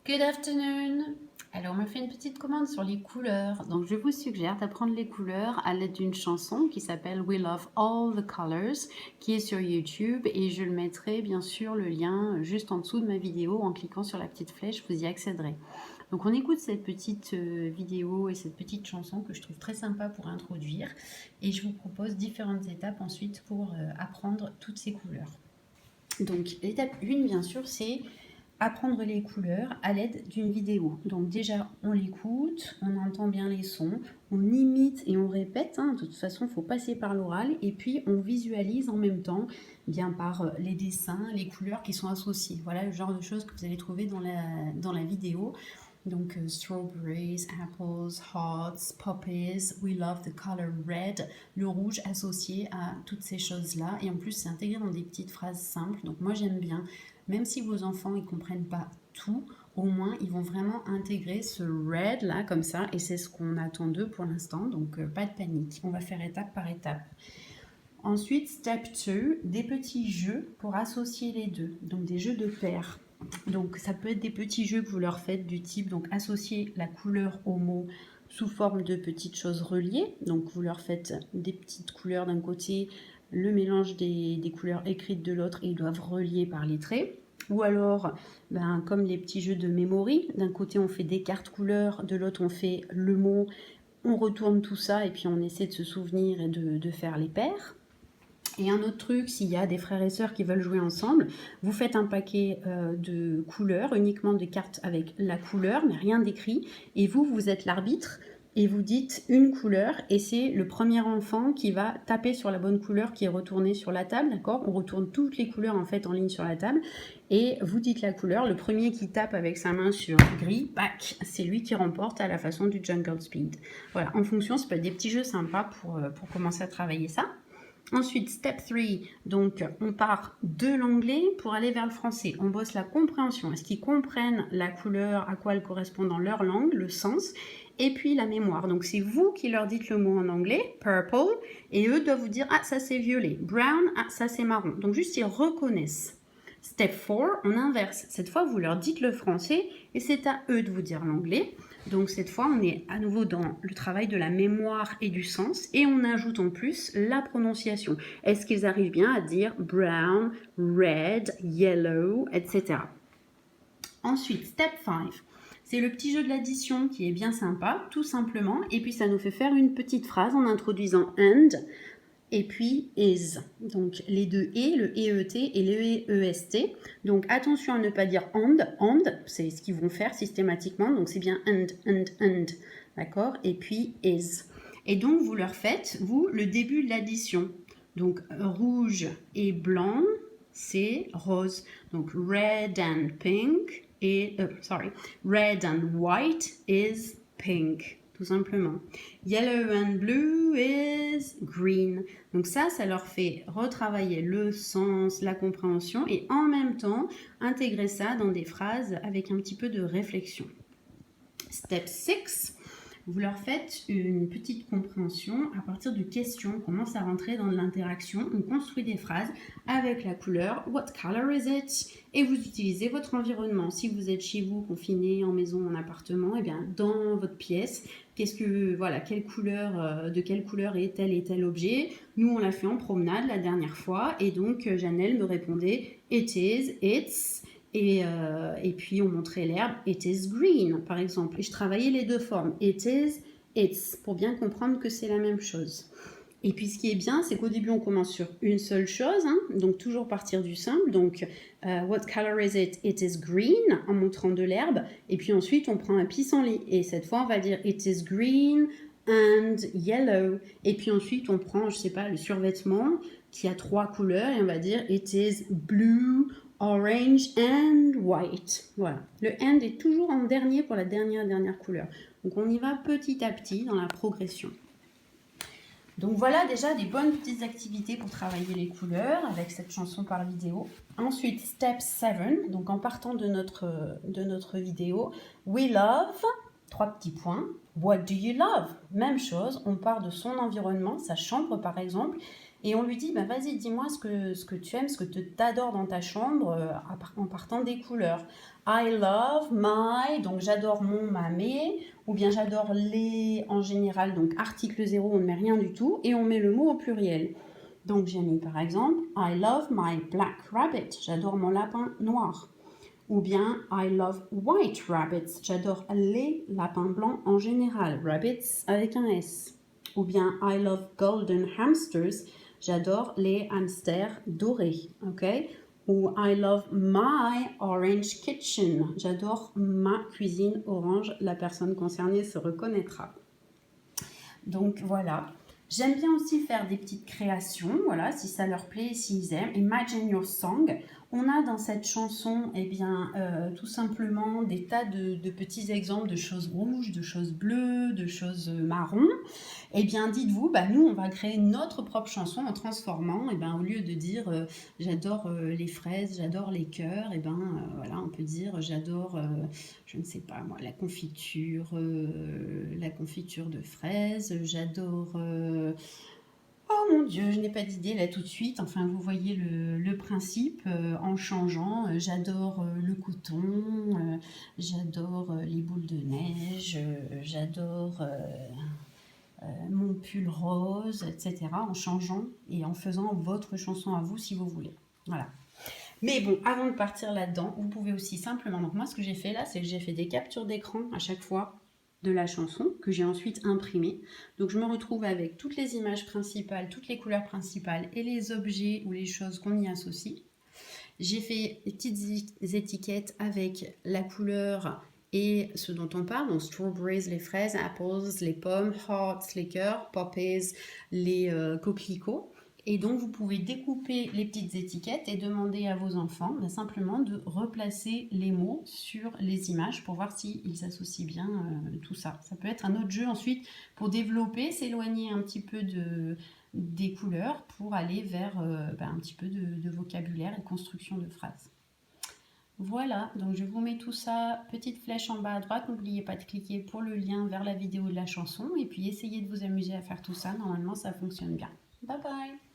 Good afternoon. Alors, on me fait une petite commande sur les couleurs. Donc, je vous suggère d'apprendre les couleurs à l'aide d'une chanson qui s'appelle We Love All the Colors, qui est sur YouTube. Et je le mettrai, bien sûr, le lien juste en dessous de ma vidéo. En cliquant sur la petite flèche, vous y accéderez. Donc, on écoute cette petite vidéo et cette petite chanson que je trouve très sympa pour introduire. Et je vous propose différentes étapes ensuite pour apprendre toutes ces couleurs. Donc, l'étape 1, bien sûr, c'est apprendre les couleurs à l'aide d'une vidéo. Donc déjà, on l'écoute, on entend bien les sons, on imite et on répète. De toute façon, il faut passer par l'oral. Et puis, on visualise en même temps, bien par les dessins, les couleurs qui sont associées. Voilà le genre de choses que vous allez trouver dans la vidéo. Donc, strawberries, apples, hearts, poppies, we love the color red, le rouge associé à toutes ces choses-là. Et en plus, c'est intégré dans des petites phrases simples. Donc, moi, j'aime bien. Même si vos enfants ne comprennent pas tout, au moins, ils vont vraiment intégrer ce red là, comme ça. Et c'est ce qu'on attend d'eux pour l'instant. Donc, pas de panique. On va faire étape par étape. Ensuite, step 2, des petits jeux pour associer les deux. Donc, des jeux de paires. Donc, ça peut être des petits jeux que vous leur faites du type, donc, associer la couleur au mot sous forme de petites choses reliées. Donc, vous leur faites des petites couleurs d'un côté, le mélange des couleurs écrites de l'autre et ils doivent relier par les traits. Ou alors, comme les petits jeux de memory, d'un côté on fait des cartes couleurs, de l'autre on fait le mot, on retourne tout ça et puis on essaie de se souvenir et de faire les paires. Et un autre truc, s'il y a des frères et sœurs qui veulent jouer ensemble, vous faites un paquet de couleurs, uniquement des cartes avec la couleur, mais rien d'écrit. Et vous êtes l'arbitre et vous dites une couleur et c'est le premier enfant qui va taper sur la bonne couleur qui est retournée sur la table, d'accord? On retourne toutes les couleurs en fait en ligne sur la table et vous dites la couleur. Le premier qui tape avec sa main sur gris, bac, c'est lui qui remporte à la façon du Jungle Speed. Voilà, en fonction, ça peut être des petits jeux sympas pour commencer à travailler ça. Ensuite, step 3, donc on part de l'anglais pour aller vers le français. On bosse la compréhension. Est-ce qu'ils comprennent la couleur, à quoi elle correspond dans leur langue, le sens, et puis la mémoire. Donc c'est vous qui leur dites le mot en anglais, purple, et eux doivent vous dire, ah ça c'est violet, brown, ah ça c'est marron. Donc juste ils reconnaissent. Step 4, on inverse. Cette fois, vous leur dites le français et c'est à eux de vous dire l'anglais. Donc cette fois, on est à nouveau dans le travail de la mémoire et du sens et on ajoute en plus la prononciation. Est-ce qu'ils arrivent bien à dire brown, red, yellow, etc. Ensuite, step 5. C'est le petit jeu de l'addition qui est bien sympa, tout simplement. Et puis ça nous fait faire une petite phrase en introduisant and et puis is. Donc les deux et, le EET et le EEST. Donc attention à ne pas dire and, c'est ce qu'ils vont faire systématiquement. Donc c'est bien and, d'accord? Et puis is. Et donc vous leur faites, vous, le début de l'addition. Donc rouge et blanc, c'est rose. Donc red and pink et red and white is pink, tout simplement. Yellow and blue is green. Donc ça leur fait retravailler le sens, la compréhension et en même temps intégrer ça dans des phrases avec un petit peu de réflexion. Step 6. Vous leur faites une petite compréhension à partir de questions. On commence à rentrer dans l'interaction. On construit des phrases avec la couleur. What color is it? Et vous utilisez votre environnement. Si vous êtes chez vous, confiné, en maison, en appartement, et bien dans votre pièce, quelle couleur, de quelle couleur est tel et tel objet? Nous, on l'a fait en promenade la dernière fois. Et donc, Janelle me répondait It is, it's. Et puis on montrait l'herbe, it is green par exemple. Et je travaillais les deux formes, it is, it's, pour bien comprendre que c'est la même chose. Et puis ce qui est bien, c'est qu'au début on commence sur une seule chose, donc toujours partir du simple. Donc what color is it? It is green, en montrant de l'herbe. Et puis ensuite on prend un pissenlit. Et cette fois on va dire it is green and yellow. Et puis ensuite on prend, le survêtement qui a 3 couleurs et on va dire it is blue, orange and white. Voilà. Le and est toujours en dernier pour la dernière couleur. Donc on y va petit à petit dans la progression. Donc voilà déjà des bonnes petites activités pour travailler les couleurs avec cette chanson par vidéo. Ensuite, step 7, donc en partant de notre vidéo, we love, 3 petits points, what do you love? Même chose, on part de son environnement, sa chambre par exemple, Et on lui dit, bah, vas-y, dis-moi ce que tu aimes, ce que tu adores dans ta chambre en partant des couleurs. I love my, donc j'adore mon, ma, mes, ou bien j'adore les en général, donc article 0, on ne met rien du tout, et on met le mot au pluriel. Donc j'ai mis par exemple, I love my black rabbit, j'adore mon lapin noir. Ou bien I love white rabbits, j'adore les lapins blancs en général, rabbits avec un S. Ou bien I love golden hamsters, j'adore les hamsters dorés, ok? Ou I love my orange kitchen, j'adore ma cuisine orange, la personne concernée se reconnaîtra. Donc voilà. J'aime bien aussi faire des petites créations, voilà, si ça leur plaît, s'ils aiment. Imagine Your Song. On a dans cette chanson, eh bien, tout simplement des tas de petits exemples de choses rouges, de choses bleues, de choses marron. Eh bien, dites-vous, bah, nous, on va créer notre propre chanson en transformant, eh ben, au lieu de dire j'adore les fraises, j'adore les cœurs, eh ben, voilà, on peut dire j'adore, je ne sais pas moi, la confiture de fraises, j'adore. Oh mon Dieu, je n'ai pas d'idée là tout de suite. Enfin, vous voyez le principe en changeant. J'adore le coton, j'adore les boules de neige, j'adore mon pull rose, etc. En changeant et en faisant votre chanson à vous si vous voulez. Voilà. Mais bon, avant de partir là-dedans, vous pouvez aussi simplement... Donc moi, ce que j'ai fait là, c'est que j'ai fait des captures d'écran à chaque fois de la chanson que j'ai ensuite imprimée. Donc je me retrouve avec toutes les images principales, toutes les couleurs principales et les objets ou les choses qu'on y associe. J'ai fait des petites étiquettes avec la couleur et ce dont on parle, donc strawberries, les fraises, apples, les pommes, hearts, les cœurs, poppies, les coquelicots. Et donc, vous pouvez découper les petites étiquettes et demander à vos enfants simplement de replacer les mots sur les images pour voir s'ils associent bien tout ça. Ça peut être un autre jeu ensuite pour développer, s'éloigner un petit peu des couleurs pour aller vers un petit peu de vocabulaire et construction de phrases. Voilà, donc je vous mets tout ça, petite flèche en bas à droite, n'oubliez pas de cliquer pour le lien vers la vidéo de la chanson et puis essayez de vous amuser à faire tout ça, normalement ça fonctionne bien. Bye bye!